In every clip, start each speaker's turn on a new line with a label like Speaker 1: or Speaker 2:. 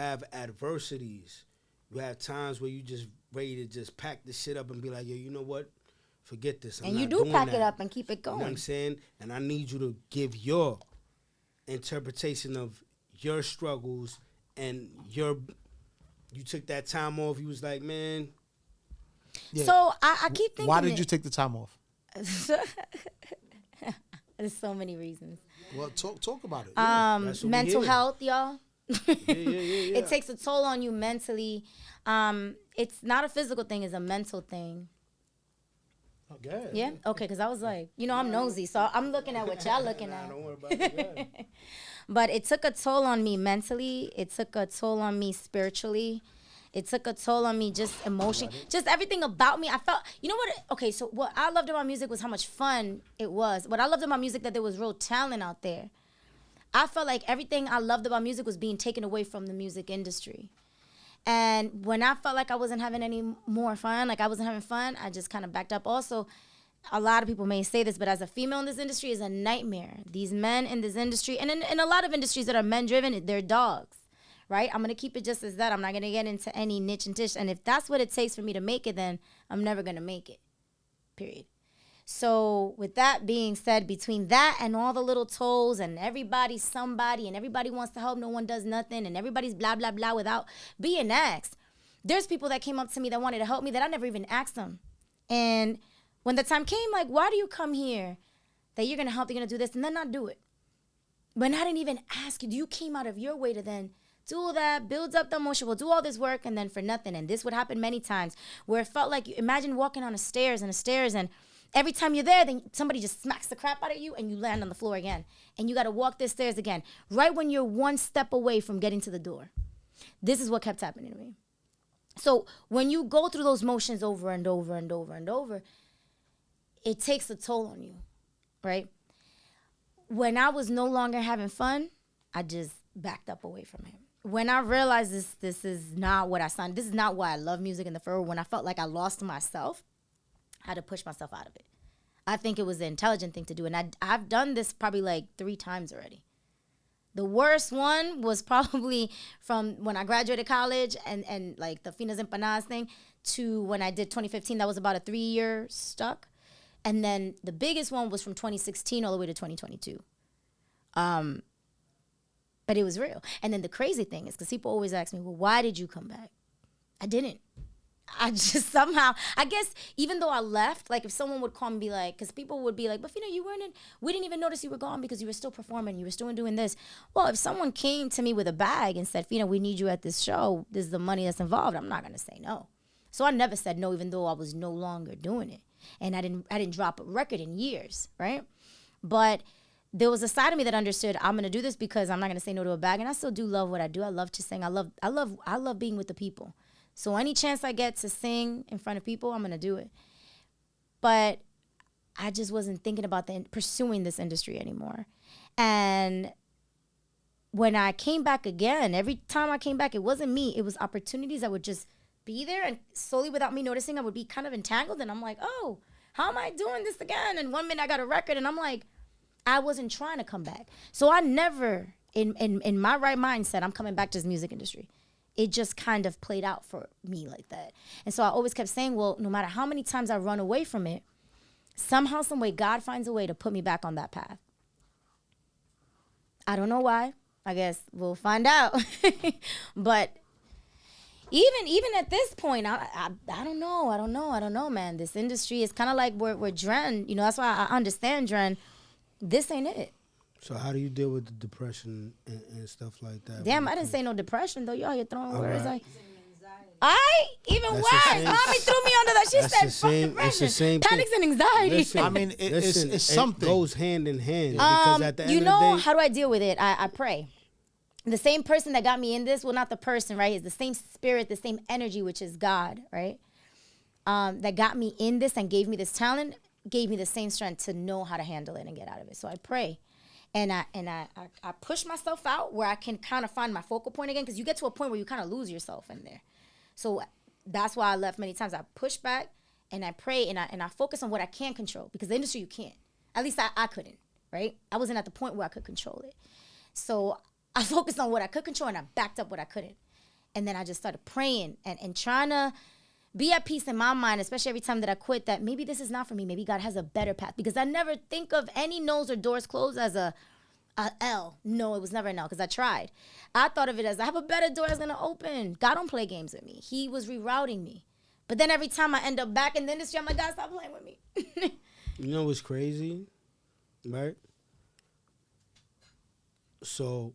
Speaker 1: have adversities. You have times where you just ready to just pack the shit up and be like, yo, you know what? Forget this.
Speaker 2: And you do pack it up and keep it going.
Speaker 1: You know what I'm saying? And I need you to give your interpretation of your struggles and you took that time off. You was like, man.
Speaker 2: Yeah. So I keep thinking.
Speaker 3: Why did you take the time off?
Speaker 2: There's so many reasons.
Speaker 3: Well, talk about it.
Speaker 2: Yeah. Mental health, y'all.
Speaker 1: Yeah.
Speaker 2: It takes a toll on you mentally. It's not a physical thing; it's a mental thing.
Speaker 1: Okay.
Speaker 2: Yeah. Okay. Because I was like, I'm nosy, so I'm looking at what y'all looking at.
Speaker 1: Don't worry about it.
Speaker 2: But it took a toll on me mentally. It took a toll on me spiritually. It took a toll on me just emotion, just everything about me. I felt, you know what? Okay, so what I loved about music was how much fun it was. What I loved about music, that there was real talent out there. I felt like everything I loved about music was being taken away from the music industry. And when I felt like I wasn't having any more fun, like I wasn't having fun, I just kind of backed up. Also, a lot of people may say this, but as a female in this industry, is a nightmare. These men in this industry, and in a lot of industries that are men-driven, they're dogs. Right? I'm going to keep it just as that. I'm not going to get into any niche and tish. And if that's what it takes for me to make it, then I'm never going to make it. Period. So with that being said, between that and all the little tolls and everybody's somebody and everybody wants to help, no one does nothing, and everybody's blah, blah, blah without being asked. There's people that came up to me that wanted to help me that I never even asked them. And when the time came, like, why do you come here that you're going to help, you're going to do this, and then not do it? When I didn't even ask you, you came out of your way to then do all that, builds up the emotion, we'll do all this work, and then for nothing. And this would happen many times where it felt like, imagine walking on the stairs, and every time you're there, then somebody just smacks the crap out of you and you land on the floor again. And you got to walk the stairs again, right when you're one step away from getting to the door. This is what kept happening to me. So when you go through those motions over and over and over and over, it takes a toll on you, right? When I was no longer having fun, I just backed up away from him. When I realized this is not what I signed, this is not why I love music in the first, when I felt like I lost myself, I had to push myself out of it. I think it was the intelligent thing to do. And I've done this probably like 3 times already. The worst one was probably from when I graduated college and like the Fina's Empanadas thing to when I did 2015. That was about a 3-year stuck. And then the biggest one was from 2016 all the way to 2022. But it was real. And then the crazy thing is, because people always ask me, well, why did you come back? I didn't. I just somehow, I guess, even though I left, like if someone would call me and be like, because people would be like, but Fina, you weren't in, we didn't even notice you were gone because you were still performing, you were still doing this. Well, if someone came to me with a bag and said, Fina, we need you at this show, this is the money that's involved, I'm not going to say no. So I never said no, even though I was no longer doing it. And I didn't drop a record in years, right? But there was a side of me that understood I'm going to do this because I'm not going to say no to a bag. And I still do love what I do. I love to sing. I love being with the people. So any chance I get to sing in front of people, I'm going to do it. But I just wasn't thinking about pursuing this industry anymore. And when I came back again, every time I came back, it wasn't me. It was opportunities that would just be there. And slowly, without me noticing, I would be kind of entangled. And I'm like, oh, how am I doing this again? And one minute I got a record and I'm like, I wasn't trying to come back. So I never, in my right mind, said I'm coming back to this music industry. It just kind of played out for me like that. And so I always kept saying, well, no matter how many times I run away from it, somehow, some way, God finds a way to put me back on that path. I don't know why. I guess we'll find out. But even at this point, I don't know, man. This industry is kind of like where Dren, that's why I understand Dren. This ain't it.
Speaker 1: So how do you deal with the depression and stuff like that?
Speaker 2: Damn, I didn't say no depression, though. Y'all, you're throwing words like... Even
Speaker 1: That's
Speaker 2: worse. Mommy threw me under that. She said, fuck
Speaker 1: it's the same
Speaker 2: panics and anxiety.
Speaker 3: Listen, I mean, it's something.
Speaker 1: It goes hand in hand. Because at the end of the day...
Speaker 2: how do I deal with it? I pray. The same person that got me in this, well, not the person, right? It's the same spirit, the same energy, which is God, right? That got me in this and gave me this talent, gave me the same strength to know how to handle it and get out of it. So I pray. And I push myself out where I can kind of find my focal point again, because you get to a point where you kind of lose yourself in there. So that's why I left many times. I push back and I pray and I focus on what I can control, because the industry you can't. At least I couldn't, right? I wasn't at the point where I could control it. So I focused on what I could control and I backed up what I couldn't. And then I just started praying and trying to be at peace in my mind, especially every time that I quit, that maybe this is not for me. Maybe God has a better path. Because I never think of any no's or doors closed as a L. No, it was never an L because I tried. I thought of it as I have a better door that's going to open. God don't play games with me. He was rerouting me. But then every time I end up back in the industry, I'm like, God, stop playing with me.
Speaker 1: You know what's crazy, right? So,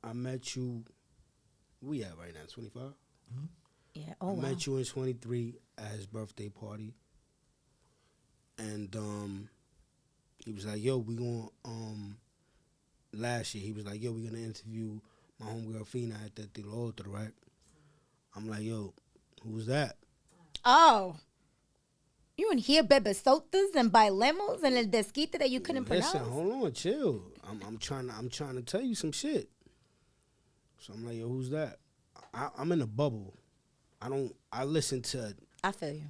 Speaker 1: I met you. We at right now, 25?
Speaker 2: Mm-hmm. Yeah. Oh,
Speaker 1: I
Speaker 2: wow.
Speaker 1: met you in 23 at his birthday party. And he was like, yo, we going last year, he was like, yo, we gonna interview my homegirl Fina at the otro, right? I'm like, yo, who's that?
Speaker 2: Oh. You in here, bebesotas and bailemos and el desquite that you couldn't pronounce?
Speaker 1: Listen, hold on, chill. I'm trying to tell you some shit. So I'm like, yo, who's that? I'm in a bubble. I listen to
Speaker 2: I feel you.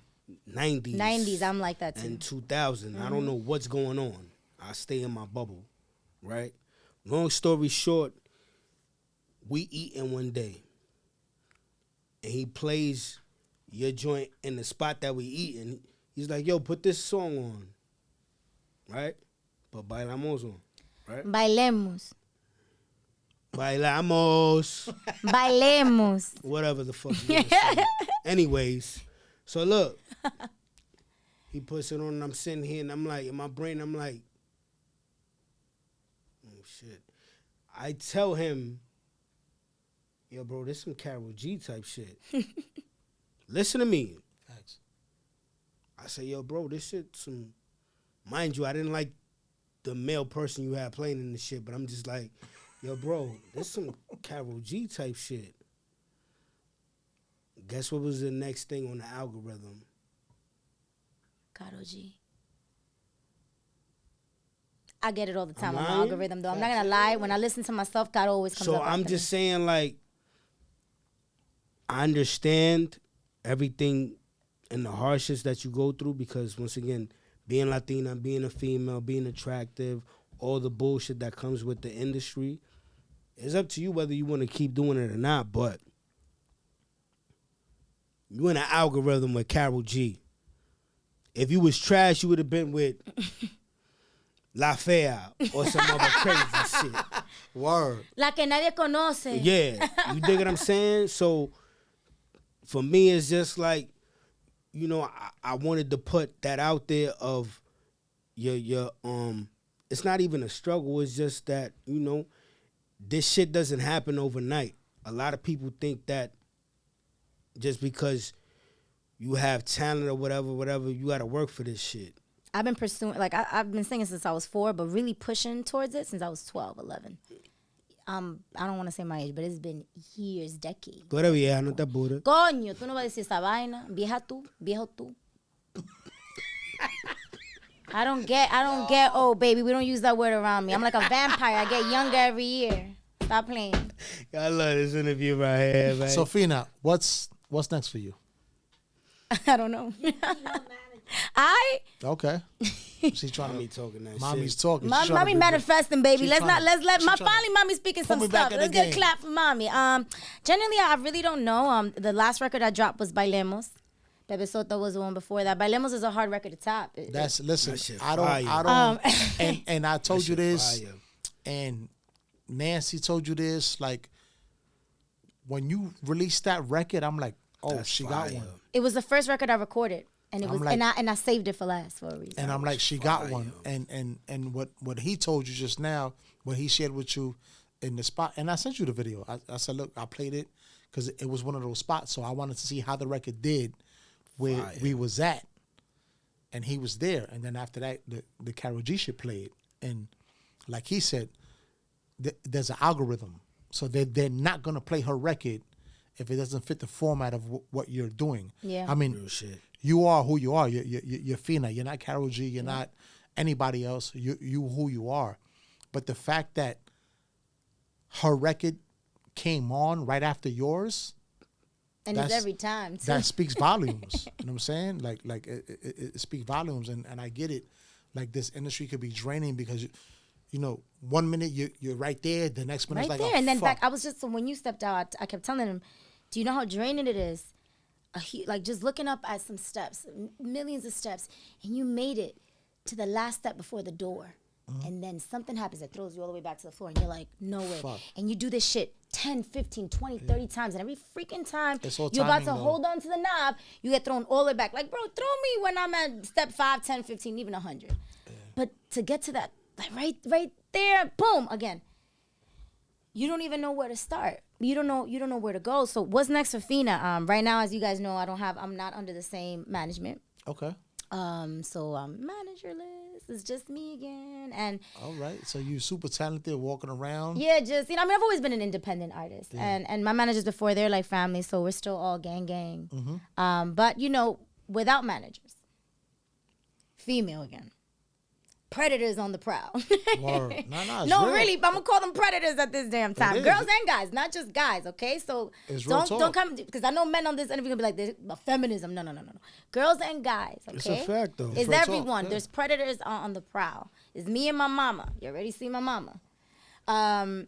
Speaker 1: 90s.
Speaker 2: I'm like that too.
Speaker 1: And 2000. I don't know what's going on. I stay in my bubble, right? Long story short, we eating one day. And he plays your joint in the spot that we eating. He's like, yo, put this song on. Right? Put Bailamos on. Right?
Speaker 2: Bailemos.
Speaker 1: Bailamos.
Speaker 2: Bailemos.
Speaker 1: Whatever the fuck you want to say. Anyways, so look. He puts it on and I'm sitting here and I'm like, in my brain, I'm like, oh shit. I tell him, yo, bro, this some Karol G type shit. Listen to me.
Speaker 3: Thanks.
Speaker 1: I say, yo, bro, this shit some, mind you, I didn't like the male person you had playing in the shit, but I'm just like, yo, bro, this some Karol G type shit. Guess what was the next thing on the algorithm?
Speaker 2: Karol G. I get it all the time on my
Speaker 1: lying?
Speaker 2: algorithm, though. I'm not going to lie. When I listen to myself, God always comes up.
Speaker 1: So I'm
Speaker 2: after
Speaker 1: just
Speaker 2: me.
Speaker 1: saying, like, I understand everything and the hardships that you go through because, once again, being Latina, being a female, being attractive, all the bullshit that comes with the industry, it's up to you whether you want to keep doing it or not, but you in an algorithm with Karol G. If you was trash, you would have been with La Fea or some other crazy shit.
Speaker 3: Word.
Speaker 2: La que nadie conoce.
Speaker 1: Yeah, you dig what I'm saying? So for me, it's just like, you know, I wanted to put that out there of your it's not even a struggle. It's just that, you know, this shit doesn't happen overnight. A lot of people think that just because you have talent or whatever, you got to work for this shit.
Speaker 2: I've been pursuing, like, I've been singing since I was 4, but really pushing towards it since I was 12, 11. I don't want to say my age, but it's been years, decades.
Speaker 1: Whatever, yeah, no te apures.
Speaker 2: Coño, tú no vas a decir esa vaina. Vieja tú, viejo tú. I don't get old, baby. We don't use that word around me. I'm like a vampire. I get younger every year. Stop playing.
Speaker 1: I love this interview right here, man.
Speaker 3: So, Fina, what's next for you?
Speaker 2: I don't know.
Speaker 3: Okay. She's trying
Speaker 1: Mommy
Speaker 3: to.
Speaker 1: talking that
Speaker 3: Mommy's
Speaker 1: shit.
Speaker 3: talking. She's trying to
Speaker 2: Mommy
Speaker 3: be-
Speaker 2: manifesting, baby.
Speaker 3: she's
Speaker 2: Let's
Speaker 3: trying to-
Speaker 2: let
Speaker 3: she's trying to
Speaker 2: finally mommy speaking some
Speaker 3: me back
Speaker 2: stuff.
Speaker 3: in the
Speaker 2: Let's get a
Speaker 3: game.
Speaker 2: clap for mommy. Generally, I really don't know. The last record I dropped was Bailemos. Bebe Soto was the one before that. Bailemos is a hard record to top.
Speaker 3: Listen.
Speaker 1: That shit
Speaker 3: I don't.
Speaker 1: fire.
Speaker 3: And I told you this,
Speaker 1: Fire.
Speaker 3: and Nancy told you this. Like, when you released that record, I'm like, oh,
Speaker 1: That's
Speaker 3: she
Speaker 1: fire.
Speaker 3: got one.
Speaker 2: It was the first record I recorded, and it
Speaker 3: I'm
Speaker 2: was
Speaker 3: like-
Speaker 2: and I saved it for last for a reason.
Speaker 3: And I'm like, she got one. And what he told you just now, what he shared with you in the spot, and I sent you the video. I said, look, I played it because it was one of those spots, so I wanted to see how the record did where
Speaker 1: Fire.
Speaker 3: we was at. And he was there. And then after that, the Karol G shit played. And like he said, there's an algorithm. So they're not going to play her record if it doesn't fit the format of what you're doing.
Speaker 2: Yeah.
Speaker 3: I mean,
Speaker 1: Real shit.
Speaker 3: you are who you are. You're Fina. You're not Karol G. You're not anybody else. You who you are. But the fact that her record came on right after yours,
Speaker 2: and it's every time too.
Speaker 3: that speaks volumes. You know what I'm saying? Like it speaks volumes, and I get it. Like, this industry could be draining because 1 minute you're right there, the next minute
Speaker 2: Right
Speaker 3: it's like,
Speaker 2: there.
Speaker 3: oh,
Speaker 2: And then
Speaker 3: fuck.
Speaker 2: back, I was just, so when you stepped out, I kept telling him, do you know how draining it is? Like just looking up at some steps, millions of steps, and you made it to the last step before the door. And then something happens that throws you all the way back to the floor, and you're like, no way.
Speaker 3: Fuck.
Speaker 2: And you do this shit 10, 15, 20, 30 times, and every freaking time
Speaker 3: It's all
Speaker 2: you're about
Speaker 3: timing,
Speaker 2: to
Speaker 3: though.
Speaker 2: hold on to the knob, you get thrown all the way back. Like, bro, throw me when I'm at step 5, 10, 15, even 100. But to get to that, like right there, boom, again. You don't even know where to start. You don't know where to go. So what's next for Fina? Right now, as you guys know, I'm not under the same management.
Speaker 3: Okay.
Speaker 2: So I'm managerless. It's just me again. And
Speaker 3: All right. So you super talented, walking around.
Speaker 2: yeah, just, I've always been an independent artist. And my managers before, they're like family, so we're still all gang. But, without managers. Female again. Predators on the prowl.
Speaker 3: Word. No, it's
Speaker 2: No,
Speaker 3: real.
Speaker 2: really, I'm gonna call them predators at this damn time.
Speaker 3: is.
Speaker 2: Girls and guys, not just guys, okay? So
Speaker 3: It's real
Speaker 2: don't
Speaker 3: talk.
Speaker 2: come, because I know men on this interview gonna be like, "This feminism." No. Girls and guys, okay?
Speaker 1: It's a fact, though.
Speaker 2: It's
Speaker 3: real talk,
Speaker 2: everyone.
Speaker 3: yeah.
Speaker 2: There's predators on the prowl. It's me and my mama. You already see my mama. I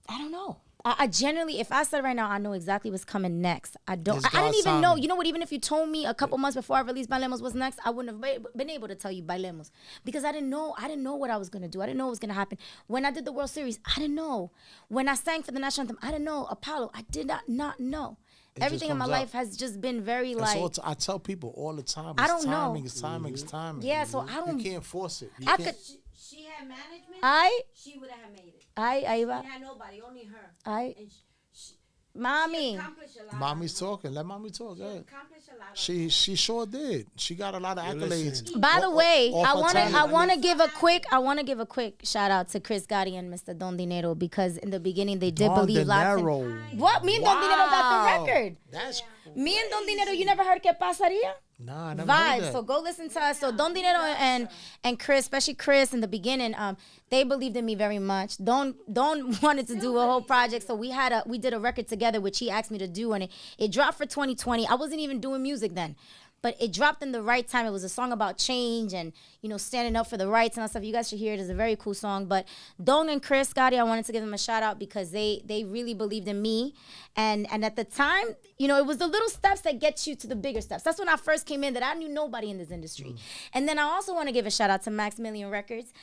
Speaker 2: don't know. I generally, if I said right now, I know exactly what's coming next. I don't.
Speaker 3: It's
Speaker 2: I didn't
Speaker 3: God's
Speaker 2: even know.
Speaker 3: timing.
Speaker 2: You know what? Even if you told me a couple months before I released Bailemos what's next, I wouldn't have been able to tell you Bailemos because I didn't know. I didn't know what I was gonna do. I didn't know what was gonna happen. When I did the World Series, I didn't know. When I sang for the national anthem, I didn't know. Apollo, I did not know.
Speaker 3: It
Speaker 2: Everything
Speaker 3: just
Speaker 2: in my
Speaker 3: comes
Speaker 2: life
Speaker 3: out.
Speaker 2: has just been very
Speaker 3: It's
Speaker 2: like.
Speaker 3: all I tell people all the time.
Speaker 2: I
Speaker 3: It's
Speaker 2: don't know.
Speaker 3: timing, It's timing. It's timing.
Speaker 2: Yeah, so I don't.
Speaker 3: You can't force it. You
Speaker 2: I
Speaker 3: can't.
Speaker 2: could.
Speaker 4: She had management.
Speaker 2: I.
Speaker 4: She would have made it.
Speaker 2: I.
Speaker 4: She had nobody, only her. And she
Speaker 2: Mommy.
Speaker 4: accomplished a lot.
Speaker 3: Mommy's talking. Let mommy talk. Go ahead.
Speaker 4: Accomplished a lot.
Speaker 3: She sure did. She got a lot of accolades.
Speaker 1: listen.
Speaker 2: By the way,
Speaker 3: Off her talent.
Speaker 2: I want to give a quick shout out to Chris Gotti and Mr. Don Dinero because in the beginning they did
Speaker 3: Don
Speaker 2: believe lots in
Speaker 3: Dinero.
Speaker 2: what me and Don Dinero got the record.
Speaker 3: That's
Speaker 2: Me and Don Dinero, you never heard Que Pasaría?
Speaker 3: nah. I never heard
Speaker 2: Vibes.
Speaker 3: that.
Speaker 2: So go listen to us. So Don Dinero and Chris, especially Chris in the beginning, they believed in me very much. Don wanted to do a whole project, so we did a record together, which he asked me to do, and it dropped for 2020. I wasn't even doing music then. But it dropped in the right time. It was a song about change and, standing up for the rights and all stuff. You guys should hear it. It's a very cool song. But Don and Chris Gotti, I wanted to give them a shout out because they really believed in me. And at the time, it was the little steps that get you to the bigger steps. That's when I first came in that I knew nobody in this industry. And then I also want to give a shout out to Maximilian Records.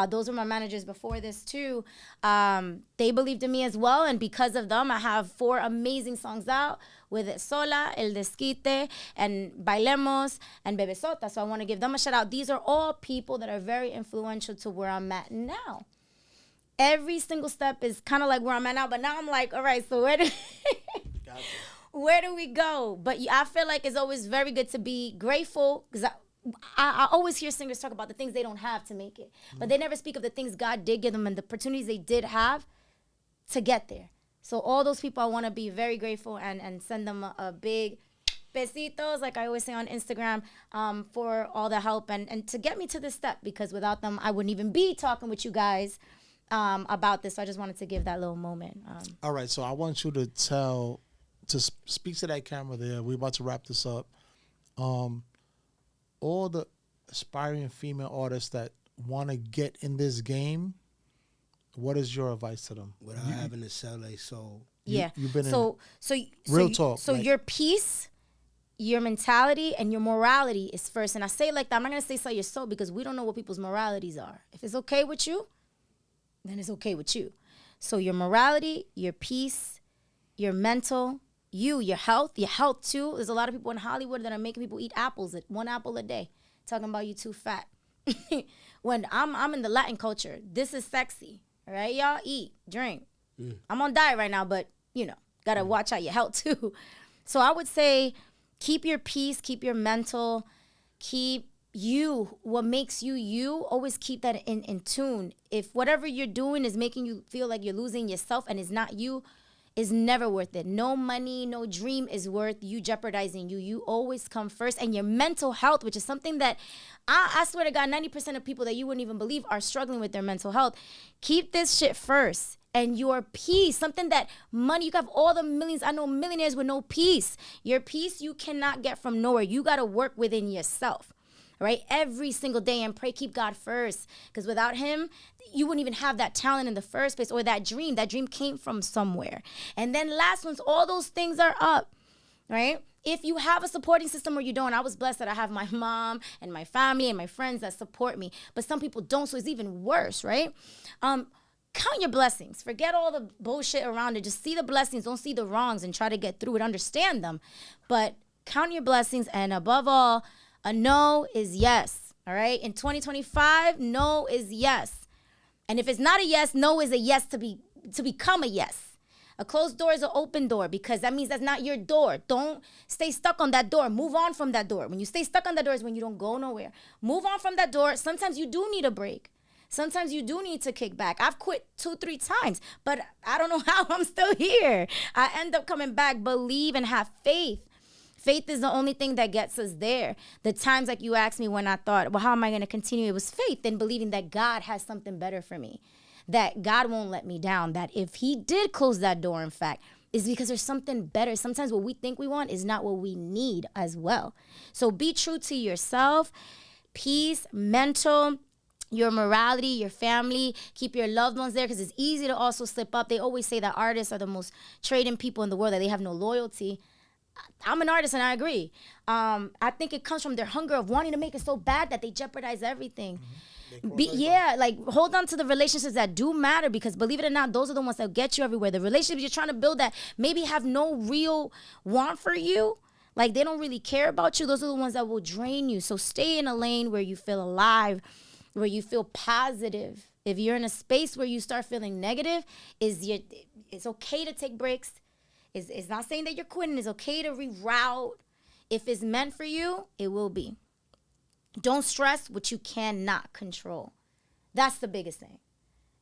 Speaker 2: Those were my managers before this too. They believed in me as well. And because of them, I have 4 amazing songs out with Sola, El Desquite, and Bailemos, and Bebesota. So I want to give them a shout out. These are all people that are very influential to where I'm at now. Every single step is kind of like where I'm at now, but now I'm like, all right, so where do we go? But I feel like it's always very good to be grateful because I always hear singers talk about the things they don't have to make it, but they never speak of the things God did give them and the opportunities they did have to get there. So all those people, I want to be very grateful and send them a big besitos, like I always say on Instagram, for all the help and to get me to this step, because without them, I wouldn't even be talking with you guys about this. So I just wanted to give that little moment.
Speaker 3: All right, so I want you to speak to that camera there. We're about to wrap this up. All the aspiring female artists that want to get in this game, what is your advice to them?
Speaker 1: Without having to sell a soul.
Speaker 2: Yeah.
Speaker 3: You've been
Speaker 2: Real
Speaker 3: talk,
Speaker 2: So
Speaker 3: like-
Speaker 2: your peace, your mentality, and your morality is first. And I say it like that. I'm not going to say sell your soul because we don't know what people's moralities are. If it's okay with you, then it's okay with you. So your morality, your peace, your mental, your health too. There's a lot of people in Hollywood that are making people eat apples, 1 apple a day, talking about you too fat. When I'm in the Latin culture, this is sexy. All right, y'all eat, drink. I'm on diet right now, but gotta watch out your health too. So I would say keep your peace, keep your mental, keep you, what makes you, always keep that in tune. If whatever you're doing is making you feel like you're losing yourself and it's not you, is never worth it. No money, no dream is worth you jeopardizing you. You always come first. And your mental health, which is something that I swear to God, 90% of people that you wouldn't even believe are struggling with their mental health. Keep this shit first. And your peace, something that money, you have all the millions. I know millionaires with no peace. Your peace you cannot get from nowhere. You got to work within yourself. right? Every single day, and pray, keep God first. Because without him, you wouldn't even have that talent in the first place, or that dream. That dream came from somewhere. And then last, once all those things are up, right? If you have a supporting system or you don't, I was blessed that I have my mom and my family and my friends that support me. But some people don't, so it's even worse, right? Count your blessings. Forget all the bullshit around it. Just see the blessings. Don't see the wrongs and try to get through it. Understand them. But count your blessings. And above all, a no is yes. All right? In 2025, no is yes. And if it's not a yes, no is a yes to become a yes. A closed door is an open door, because that means that's not your door. Don't stay stuck on that door. Move on from that door. When you stay stuck on that door is when you don't go nowhere. Move on from that door. Sometimes you do need a break. Sometimes you do need to kick back. I've quit 2-3 times, but I don't know how I'm still here. I end up coming back. Believe and have faith. Faith is the only thing that gets us there. The times like you asked me when I thought, well, how am I going to continue? It was faith and believing that God has something better for me, that God won't let me down, that if he did close that door, in fact, is because there's something better. Sometimes what we think we want is not what we need as well. So be true to yourself, peace, mental, your morality, your family, keep your loved ones there, because it's easy to also slip up. They always say that artists are the most trading people in the world, that they have no loyalty. I'm an artist and I agree. I think it comes from their hunger of wanting to make it so bad that they jeopardize everything. Hold on to the relationships that do matter, because believe it or not, those are the ones that get you everywhere. The relationships you're trying to build that maybe have no real want for you, like they don't really care about you, those are the ones that will drain you. So stay in a lane where you feel alive, where you feel positive. If you're in a space where you start feeling negative, it's okay to take breaks. It's not saying that you're quitting. It's okay to reroute. If it's meant for you, it will be. Don't stress what you cannot control. That's the biggest thing.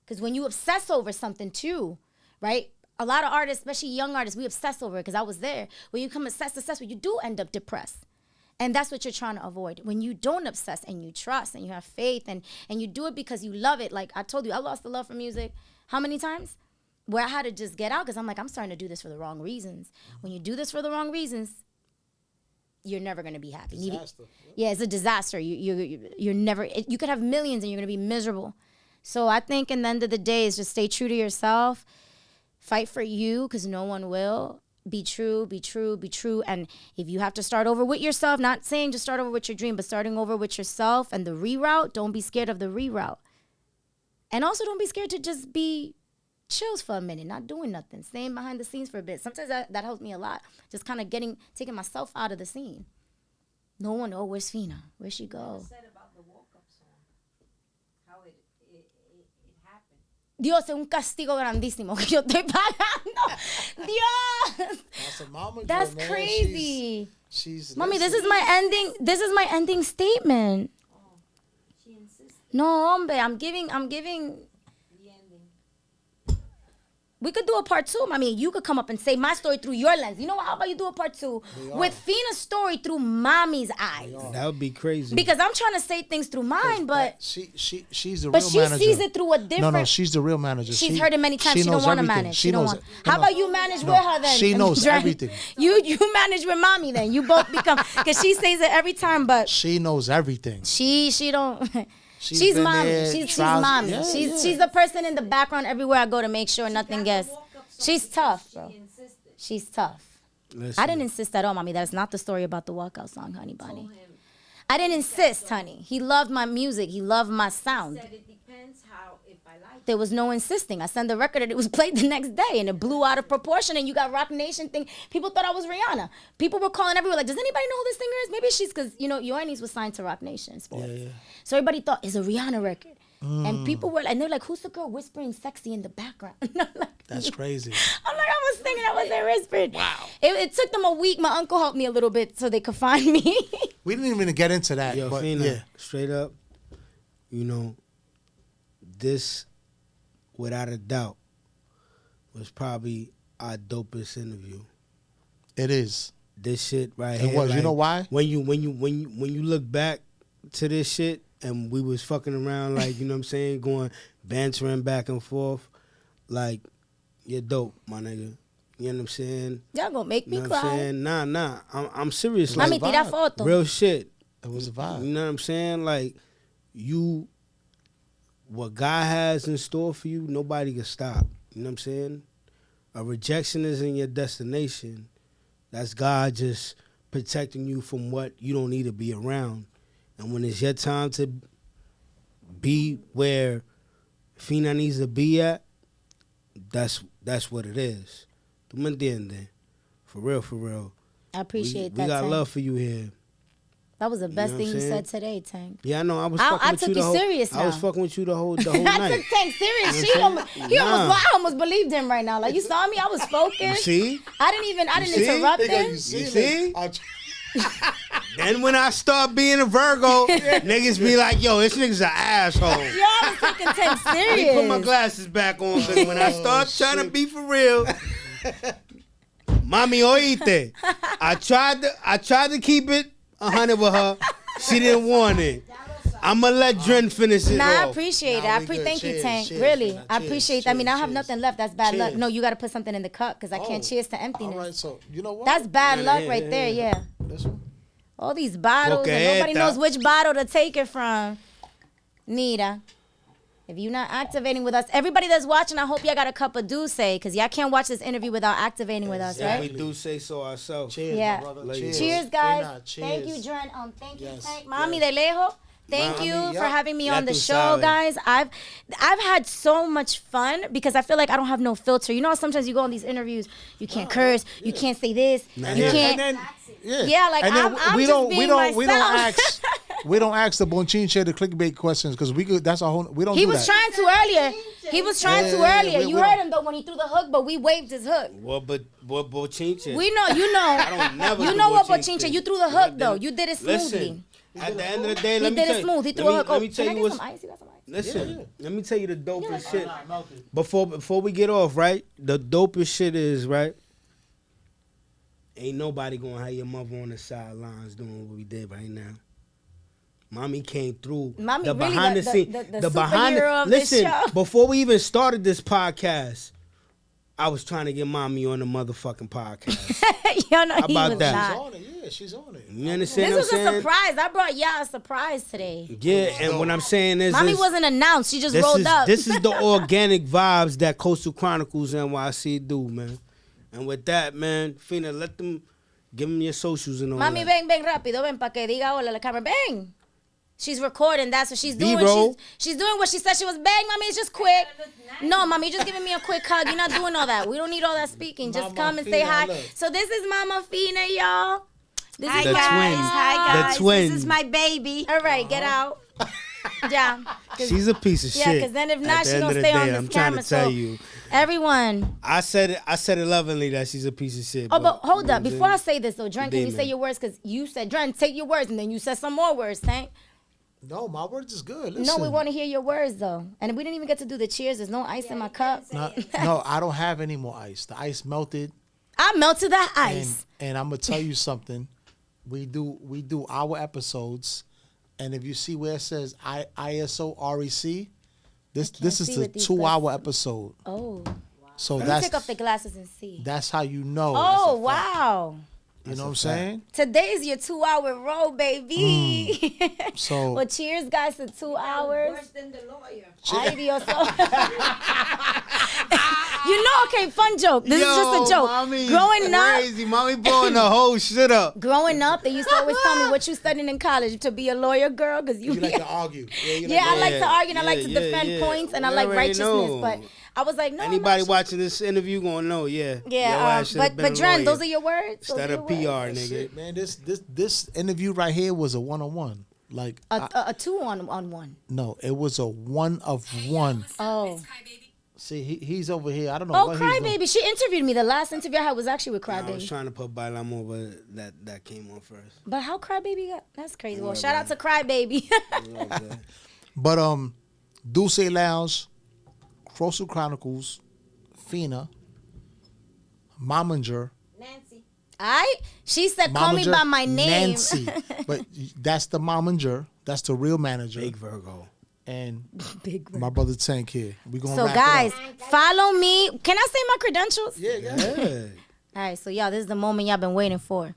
Speaker 2: Because when you obsess over something too, right? A lot of artists, especially young artists, we obsess over it, because I was there. When you come obsess, you do end up depressed. And that's what you're trying to avoid. When you don't obsess and you trust and you have faith and you do it because you love it. Like I told you, I lost the love for music how many times? Where I had to just get out, because I'm like, I'm starting to do this for the wrong reasons. When you do this for the wrong reasons, you're never going to be happy.
Speaker 3: Disaster.
Speaker 2: Yeah, it's a disaster. You're never, you could have millions and you're going to be miserable. So I think in the end of the day is just stay true to yourself. Fight for you, because no one will. Be true, be true, be true. And if you have to start over with yourself, not saying just start over with your dream, but starting over with yourself and the reroute, don't be scared of the reroute. And also don't be scared to just be chills for a minute, not doing nothing, staying behind the scenes for a bit. Sometimes that helps me a lot. Just kind of taking myself out of the scene. No one, where's Fina? Where'd she go?
Speaker 4: You said about the walk-up song, how it happened.
Speaker 2: Dios, es un castigo grandísimo que yo estoy pagando. Dios. That's crazy.
Speaker 3: She's
Speaker 2: Mommy, this is my ending. This is my ending statement.
Speaker 4: Oh, she insisted.
Speaker 2: No, hombre, I'm giving.
Speaker 4: The ending.
Speaker 2: We could do a part 2, Mommy. You could come up and say my story through your lens. You know what? How about you do a part 2 with Fina's story through Mommy's eyes?
Speaker 1: That would be crazy.
Speaker 2: Because I'm trying to say things through mine, but
Speaker 3: she's the real manager.
Speaker 2: But she sees it through a different.
Speaker 3: No, she's the real manager.
Speaker 2: She's heard it many times. She don't want to manage.
Speaker 3: She knows.
Speaker 2: How about you manage with her then?
Speaker 3: She knows everything.
Speaker 2: You manage with Mommy then. You both become, because she says it every time, but
Speaker 3: she knows everything.
Speaker 2: She don't. She's Mommy. She's Mommy.
Speaker 3: Yeah,
Speaker 2: she's the person in the background everywhere I go to make sure nothing gets. She's tough, bro. She's tough.
Speaker 1: Listen.
Speaker 2: I didn't insist at all, Mommy. That's not the story about the walkout song, honey bunny. I didn't insist, honey. He loved my music. He loved my sound.
Speaker 4: Said it depends how, if I like
Speaker 2: There was no insisting. I sent the record and it was played the next day and it blew out of proportion and you got Rock Nation thing. People thought I was Rihanna. People were calling everywhere like, does anybody know who this singer is? Maybe she's, because, Yoenis was signed to Rock Nation Sports.
Speaker 3: Yeah.
Speaker 2: So everybody thought it's a Rihanna record. And people were, and they're like, who's the girl whispering sexy in the background?
Speaker 3: That's crazy.
Speaker 2: I'm like, I was singing, I wasn't whispering. Wow. It took them a week. My uncle helped me a little bit so they could find me.
Speaker 3: We didn't even get into that.
Speaker 1: Yo,
Speaker 3: but
Speaker 1: Fina, straight up, this, without a doubt, was probably our dopest interview.
Speaker 3: It is.
Speaker 1: This shit right
Speaker 3: It
Speaker 1: here.
Speaker 3: was. You know why?
Speaker 1: When you look back to this shit, and we was fucking around, like, you know what I'm saying, going, bantering back and forth, like, you're dope, my nigga. You know what I'm saying?
Speaker 2: Y'all gonna make me
Speaker 1: You know what I'm
Speaker 2: cry.
Speaker 1: saying? Nah. I'm serious.
Speaker 2: Mami,
Speaker 1: Like,
Speaker 2: tira foto.
Speaker 1: real shit.
Speaker 3: It was a
Speaker 1: You
Speaker 3: vibe.
Speaker 1: know what I'm saying? Like, what God has in store for you, nobody can stop. You know what I'm saying? A rejection isn't your destination. That's God just protecting you from what you don't need to be around. And when it's your time to be where Fina needs to be at, that's what it is. ¿Tú me entiendes? For real, for real.
Speaker 2: I appreciate that.
Speaker 1: We got
Speaker 2: Tank.
Speaker 1: love for you here.
Speaker 2: That was the best
Speaker 1: know what
Speaker 2: thing
Speaker 1: I'm
Speaker 2: you
Speaker 1: saying?
Speaker 2: said today, Tank.
Speaker 1: Yeah, I know. I was
Speaker 2: I
Speaker 1: fucking with
Speaker 2: took
Speaker 1: you the
Speaker 2: you
Speaker 1: whole.
Speaker 2: serious
Speaker 1: I was
Speaker 2: now.
Speaker 1: fucking with you the whole
Speaker 2: I
Speaker 1: night.
Speaker 2: took Tank serious.
Speaker 1: You know what I'm saying?
Speaker 2: I almost believed him right now. Like, you saw me, I was focused.
Speaker 1: You see?
Speaker 2: I didn't
Speaker 1: see?
Speaker 2: interrupt him.
Speaker 1: You see? Then when I start being a Virgo, niggas be like, yo, this nigga's an asshole.
Speaker 2: Yo, I was taking Tank
Speaker 1: Let
Speaker 2: serious.
Speaker 1: me put my glasses back on, because when I start trying to be for real, Mami oíste. I tried to keep it 100 with her. She didn't want it. I'm going to let Dren finish it
Speaker 2: Nah, I
Speaker 1: off.
Speaker 2: appreciate it.
Speaker 3: Nah, we
Speaker 2: Thank
Speaker 3: good.
Speaker 2: you, Tank.
Speaker 3: Cheers,
Speaker 2: Really,
Speaker 3: Fina.
Speaker 2: I
Speaker 3: Cheers,
Speaker 2: appreciate that. I mean, I have
Speaker 3: cheers.
Speaker 2: nothing left. That's bad luck.
Speaker 3: Cheers.
Speaker 2: No, you got to put something in the cup because I can't cheers to emptiness.
Speaker 3: All right, so you know what?
Speaker 2: That's bad
Speaker 1: Yeah,
Speaker 2: luck
Speaker 1: yeah,
Speaker 2: right
Speaker 1: yeah,
Speaker 2: there,
Speaker 1: yeah.
Speaker 2: yeah.
Speaker 3: This one?
Speaker 2: All these bottles, and nobody
Speaker 1: Coqueta.
Speaker 2: knows which bottle to take it from. Nita, if you're not activating with us, everybody that's watching, I hope y'all got a cup of Douce, because y'all can't watch this interview without activating with us,
Speaker 1: Yeah,
Speaker 2: right?
Speaker 1: we do say so ourselves.
Speaker 3: Cheers,
Speaker 2: Yeah.
Speaker 3: my brother.
Speaker 1: Cheers.
Speaker 2: Cheers, guys.
Speaker 3: Fina, cheers.
Speaker 2: Thank you, Dren. Thank you,
Speaker 3: Yes,
Speaker 2: Tank. Mami de Lejo. Thank
Speaker 1: Mami,
Speaker 2: you
Speaker 3: yeah.
Speaker 2: for having me
Speaker 1: Ya
Speaker 2: on the
Speaker 1: tú
Speaker 2: show,
Speaker 1: sabes.
Speaker 2: guys. I've had so much fun because I feel like I don't have no filter. You know how sometimes you go on these interviews, you can't curse, you can't say this, you
Speaker 1: yeah.
Speaker 2: can't.
Speaker 3: And then,
Speaker 2: Yeah, like,
Speaker 3: and then
Speaker 2: I'm
Speaker 3: we
Speaker 2: just
Speaker 3: don't
Speaker 2: being
Speaker 3: we don't
Speaker 2: myself.
Speaker 3: ask we don't ask the Bonchinche the clickbait questions because we could. That's a whole. We don't.
Speaker 2: He
Speaker 3: do
Speaker 2: was
Speaker 3: that.
Speaker 2: trying to earlier. He was trying to
Speaker 3: Yeah,
Speaker 2: earlier.
Speaker 3: we
Speaker 2: You
Speaker 3: don't.
Speaker 2: heard him though when he threw the hook, but we waved his hook.
Speaker 1: What bochinche?
Speaker 2: We know, you know.
Speaker 1: I don't never
Speaker 2: You
Speaker 1: do
Speaker 2: know what,
Speaker 1: bochinche.
Speaker 2: Bochinche? You threw the
Speaker 1: No, I
Speaker 2: hook though.
Speaker 1: didn't.
Speaker 2: You did it smoothly.
Speaker 1: Listen, at the end of the day,
Speaker 2: He
Speaker 1: let me
Speaker 2: did
Speaker 1: tell
Speaker 2: it
Speaker 1: you.
Speaker 2: smooth. He threw a hook.
Speaker 1: Let
Speaker 2: Oh,
Speaker 1: me tell
Speaker 2: can I
Speaker 1: you
Speaker 2: get
Speaker 1: what's.
Speaker 2: some ice? You got some ice?
Speaker 1: Listen, let me tell you the dopest shit. Before we get off, right? The dopest shit is, right? Ain't nobody gonna have your mother on the sidelines doing what we did right now. Mommy came through.
Speaker 2: Mommy
Speaker 1: the
Speaker 2: really
Speaker 1: behind the scene.
Speaker 2: the superhero of this
Speaker 1: Listen,
Speaker 2: show.
Speaker 1: before we even started this podcast, I was trying to get mommy on the motherfucking podcast.
Speaker 2: Yo, no,
Speaker 1: How
Speaker 2: he
Speaker 1: about
Speaker 2: was
Speaker 1: that?
Speaker 3: She's
Speaker 2: not.
Speaker 3: on it. Yeah, she's on it.
Speaker 1: You understand
Speaker 2: This
Speaker 1: what
Speaker 2: was
Speaker 1: I'm
Speaker 2: a
Speaker 1: saying?
Speaker 2: surprise. I brought y'all a surprise today.
Speaker 1: Yeah, and what I'm saying is,
Speaker 2: Mommy
Speaker 1: is
Speaker 2: wasn't announced. She just
Speaker 1: this
Speaker 2: rolled
Speaker 1: is
Speaker 2: up.
Speaker 1: this is the organic vibes that Coastal Chronicles NYC do, man. And with that, man, Fina, give them your socials and all
Speaker 2: Mami,
Speaker 1: that.
Speaker 2: ven rápido, ven pa que diga hola a la camera. Ven. She's recording. That's what she's doing.
Speaker 1: B-roll.
Speaker 2: She's doing what she said she was. Bang, Mommy, it's just quick. No, Mommy, you're just giving me a quick hug. You're not doing all that. We don't need all that speaking. Just
Speaker 3: Mama
Speaker 2: come and say
Speaker 3: Fina,
Speaker 2: hi.
Speaker 3: look.
Speaker 2: So this is Mama Fina, y'all. This
Speaker 4: Hi
Speaker 2: is
Speaker 1: The
Speaker 4: guys.
Speaker 1: twins.
Speaker 4: Hi
Speaker 1: The
Speaker 4: guys.
Speaker 1: twins.
Speaker 4: This is my baby.
Speaker 2: All right, get out. Yeah.
Speaker 1: She's a piece of
Speaker 2: Yeah,
Speaker 1: shit.
Speaker 2: 'cause then if
Speaker 1: At
Speaker 2: not,
Speaker 1: the
Speaker 2: she
Speaker 1: end
Speaker 2: gonna
Speaker 1: of the
Speaker 2: stay on
Speaker 1: day,
Speaker 2: this
Speaker 1: I'm trying
Speaker 2: camera,
Speaker 1: to tell
Speaker 2: so-
Speaker 1: you.
Speaker 2: Everyone.
Speaker 1: I said it lovingly that she's a piece of shit.
Speaker 2: Oh, but hold
Speaker 1: you know
Speaker 2: up.
Speaker 1: what I'm
Speaker 2: Before I
Speaker 1: saying?
Speaker 2: say this, though, Dren, can you say
Speaker 1: Demon.
Speaker 2: your words? Because you said, Dren, take your words, and then you said some more words, Tank.
Speaker 3: No, my words is good.
Speaker 2: No,
Speaker 3: Listen.
Speaker 2: we want to hear your words, though. And we didn't even get to do the cheers. There's no ice in my cup.
Speaker 3: No, I don't have any more ice. The ice melted.
Speaker 2: I melted that
Speaker 3: And,
Speaker 2: ice.
Speaker 3: and I'm gonna tell you something. We do our episodes, and if you see where it says ISO REC, this is
Speaker 2: see
Speaker 3: the
Speaker 2: with these
Speaker 3: 2-hour episode.
Speaker 2: Oh.
Speaker 3: So
Speaker 2: Let me take off the glasses and see.
Speaker 3: that's how you know.
Speaker 2: Oh, wow.
Speaker 3: You know what I'm saying?
Speaker 2: Today's your 2-hour roll, baby.
Speaker 3: So
Speaker 2: Well, cheers, guys, to 2 hours.
Speaker 4: Worse than the lawyer.
Speaker 2: Ay, Dios. You know, okay, fun joke. This is just a joke.
Speaker 1: Crazy. Mommy blowing the whole shit up.
Speaker 2: Growing up, they used to always tell me what you studying in college to be a lawyer, girl, because you
Speaker 3: like to argue.
Speaker 2: Yeah, I like to argue and I like to
Speaker 1: yeah,
Speaker 2: defend
Speaker 1: yeah.
Speaker 2: points and I
Speaker 1: We
Speaker 2: like
Speaker 1: already
Speaker 2: righteousness.
Speaker 1: know.
Speaker 2: But I was like, no.
Speaker 1: Anybody
Speaker 2: no,
Speaker 1: watching this interview gonna know, yeah. Your
Speaker 2: Yeah,
Speaker 1: ass should've been
Speaker 2: but
Speaker 1: a
Speaker 2: Dren,
Speaker 1: lawyer
Speaker 2: those are your words. Those
Speaker 1: instead
Speaker 2: are
Speaker 1: of
Speaker 2: your
Speaker 1: PR,
Speaker 2: words?
Speaker 1: nigga.
Speaker 3: Shit, man, this interview right here was a 1-on-1. Like
Speaker 2: A 2 on 1.
Speaker 3: no, it was a 1 of 1.
Speaker 2: Oh,
Speaker 3: See, he's over here. I don't know.
Speaker 2: oh,
Speaker 3: what he's doing.
Speaker 2: Crybaby. She interviewed me. The last interview I had was actually with
Speaker 1: I was
Speaker 2: Crybaby.
Speaker 1: trying to put Bailamo, but that came on first.
Speaker 2: But how Crybaby got? That's crazy. Well,
Speaker 1: Yeah,
Speaker 2: shout out to Crybaby.
Speaker 3: But Dulce Lounge, Coastal Chronicles, Fina, Momager,
Speaker 4: Nancy.
Speaker 2: She said, call me
Speaker 3: Momager,
Speaker 2: by my name.
Speaker 3: Nancy. But that's the Momager. That's the real manager.
Speaker 1: Big Virgo.
Speaker 3: And
Speaker 2: Big
Speaker 3: my brother Tank here. We gonna
Speaker 2: So
Speaker 3: wrap
Speaker 2: guys,
Speaker 3: it up.
Speaker 2: follow me. Can I say my credentials?
Speaker 3: Yeah.
Speaker 1: Yeah.
Speaker 2: All right, so y'all, this is the moment y'all been waiting for.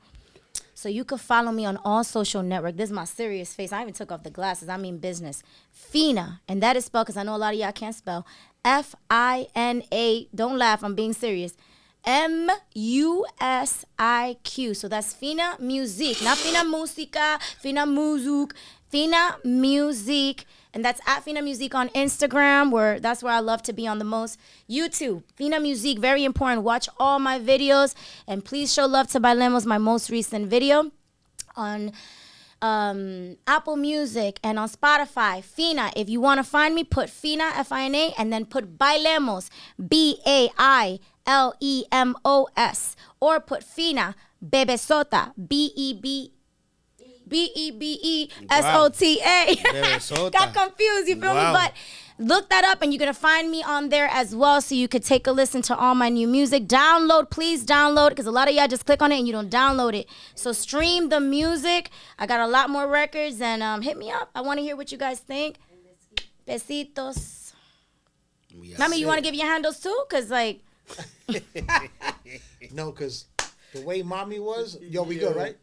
Speaker 2: So you could follow me on all social network. This is my serious face. I even took off the glasses. I mean business. Fina, and that is spelled, because I know a lot of y'all can't spell. Fina. Don't laugh. I'm being serious. Music. So that's Fina Music, not Fina Musica, Fina Muzuk, Fina Music. And that's at Fina Music on Instagram, where that's where I love to be on the most. YouTube, Fina Music, very important. Watch all my videos. And please show love to Bailemos, my most recent video on Apple Music and on Spotify. Fina, if you want to find me, put Fina, Fina, and then put Bailemos, Bailemos, or put Fina Bebesota, Bebesota.
Speaker 1: Bebesota.
Speaker 2: Got confused, you feel me?
Speaker 1: Wow.
Speaker 2: But look that up, and you're going to find me on there as well, so you could take a listen to all my new music. Download, please download, because a lot of y'all just click on it and you don't download it. So stream the music. I got a lot more records, and hit me up. I want to hear what you guys think. Besitos. Mami, you want to give your handles too? Because, like...
Speaker 3: No, because the way mommy was, yo, we good, right?